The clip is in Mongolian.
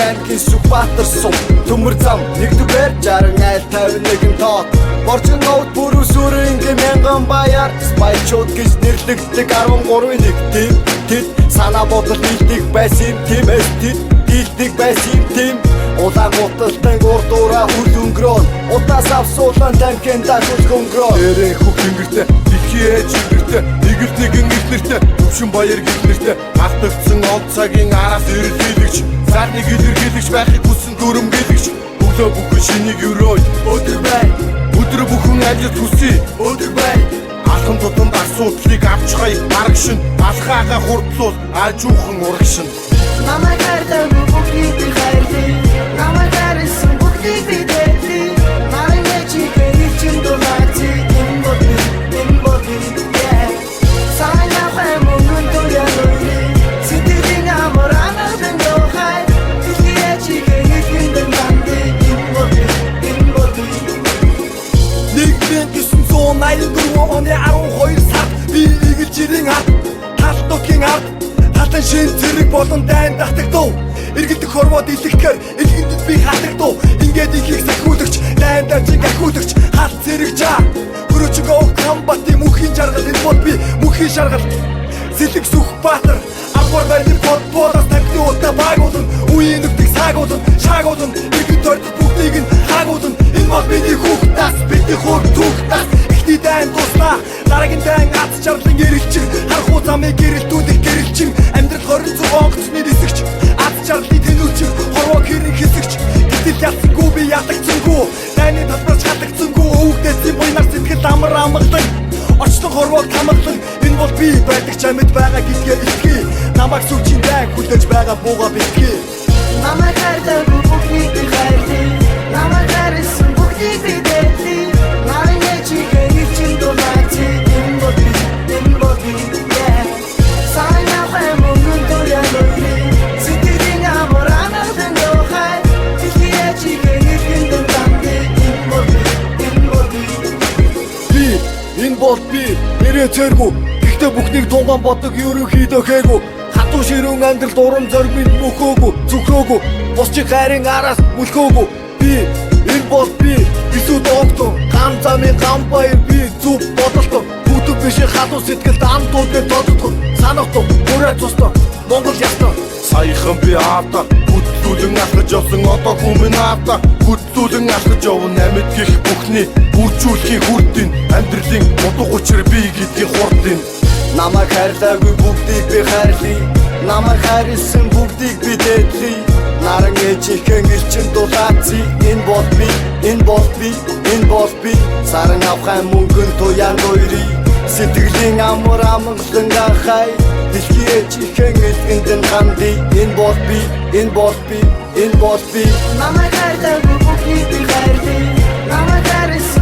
аймгийн Сүхбаатар сум төмөр зам 1-р 60 айл 51 тоо Борчин ноут бүрүүсүрэнгийн мянган баяр Спайчууд гэж нэрлэгддэг 13-ын нэг тим Тэд санаа бодол нийлдэг байсан тиймээс тэд дийлдэг байсан тим Улаан гуталтан гурдуура үл өнгөрөөн Удаас авсуулан танкендаа хүл хөнгөрөөн Дээрээ хөх ингэртэй, дэлхий ээж ингэртэй Нэгэл нэгэн ихнэртэй, төвшин баяр гихнэртэй Халтагдсан он цагийн араас эрэлхийлэгч Зарныг илэрхийлэгч байхыг хүссэн дүрмгэлэгч Өглөө бүхэн шинийг өрөөй Өдөр бай Өдөр бүхэн ажил хүсье Өдөр бай Алхан тутамд асуудлыг авч хай Аргшин, алхаага хурдлуул Ажуухан урагшин Намайг хайртай бүгдийг би хайрлая Намайг хайрлсан бүгдийг би дээрлэе Нарын ээжигээ ирчин дулааці Энэ боди Сайн авах мөнгөн туяа нойри Сэтгэлийн амар анаадан дохай Дэлхий ээжигээ ирчин дулааці Энэ боди 1984 оны 12 сард би игэлжирийн ард Талтокийн ард Хатан шин зэрэг болон дайн татагдав Иргэдэг хорвоод илэхгээр илгэндд би хатагдав Ингээд ихийг сахиулагч дайн дажиг ахиулагч Хат зэрэг жаа Хөрөчгөө камбати мөхийн жаргал Энэ бол би мөхийн шаргал Сэлэг Сүхбаатар Авгар байрны подбодоос тавьны утаа байгуулан Үеийн нүгтийг саагуулан Шаагуулан Иргэд тойрдол бүгдийг нь хаагуулан Энэ бол бидний хүүхдаас бидний хөр түүхтаас Ихний дайн туснаа Дараагийн дайн аз чарлан эрэлчин Харахуу замыг гэрэлтүүлэх гэрэлчин Амьдрал 26 онгоцны нисэгч Аз чарлын тэнүүлчин Хорвоо хэрэг хэсэгч Гэтэл ялсангүй би ятагцсангүй Дайны татварч хатагцсангүй Өвгдээсийн буйнаар сэтгэл амар амгалан Очлон хорвоог тамгалан Энэ бол би байдаг ч амьд байгаа гэдгээ итгэе Намайг сүлжийн дайн хүлээж байгаа бууга битгий Намайг хайртай бүгдийг би хайрлая Намайг хайрлсан бүгдийг би дээрлэе Нарын ээжигээ ирчин дулааці Энэ боди Сайн авах мөнгөн туяа нойри Сэтгэлийн амар анаадан дохай Дэлхий ээжигээ ирчин дулааці Энэ боди Би, энэ бол би, нэрээ цэргүү Гэхдээ бүхнийг тунгаан бодог ерөнхийдөө хээгүү Хатуу ширүүн амьдрал урам зоригмэнд мөхөөгүй Зүхрөөгүй, босчиг хайрын араас мөлхөөгүй Би, энэ бол би, бисүүд огтон Гам замын гам баяр би зүв бодолтон Бүтэг бишээ хатуу сэтгэлд амтуудыг тодотгон Санахтон, бүрээ цустон, Монгол ястон Саяхан би аавда, хөтлүүлэн алхаж явсан одоо хүмүн аавда Хөтлүүлэн алхаж явна амьд гих бүхний Үржүүлэхийн хүрдийн амьдралын утга учир би гэдгийг хурдын Намайг хайрлаагүй бүгдийг би хайрлая Намайг хайрлсан бүгдийг би дээдлэе Наран ээжийнхээ ирчин дулааці Энэ бол би, энэ бол би, энэ бол би Саран авах мөнгөн туяа нойри Сэтгэлийн амар амгалан гахай Дэлхий ээжийнхээ илгэнд нь хандий Энэ бол би, энэ бол би, энэ бол би Намайг хайртай бүгдийг би хайрлая Намайг хайрлсан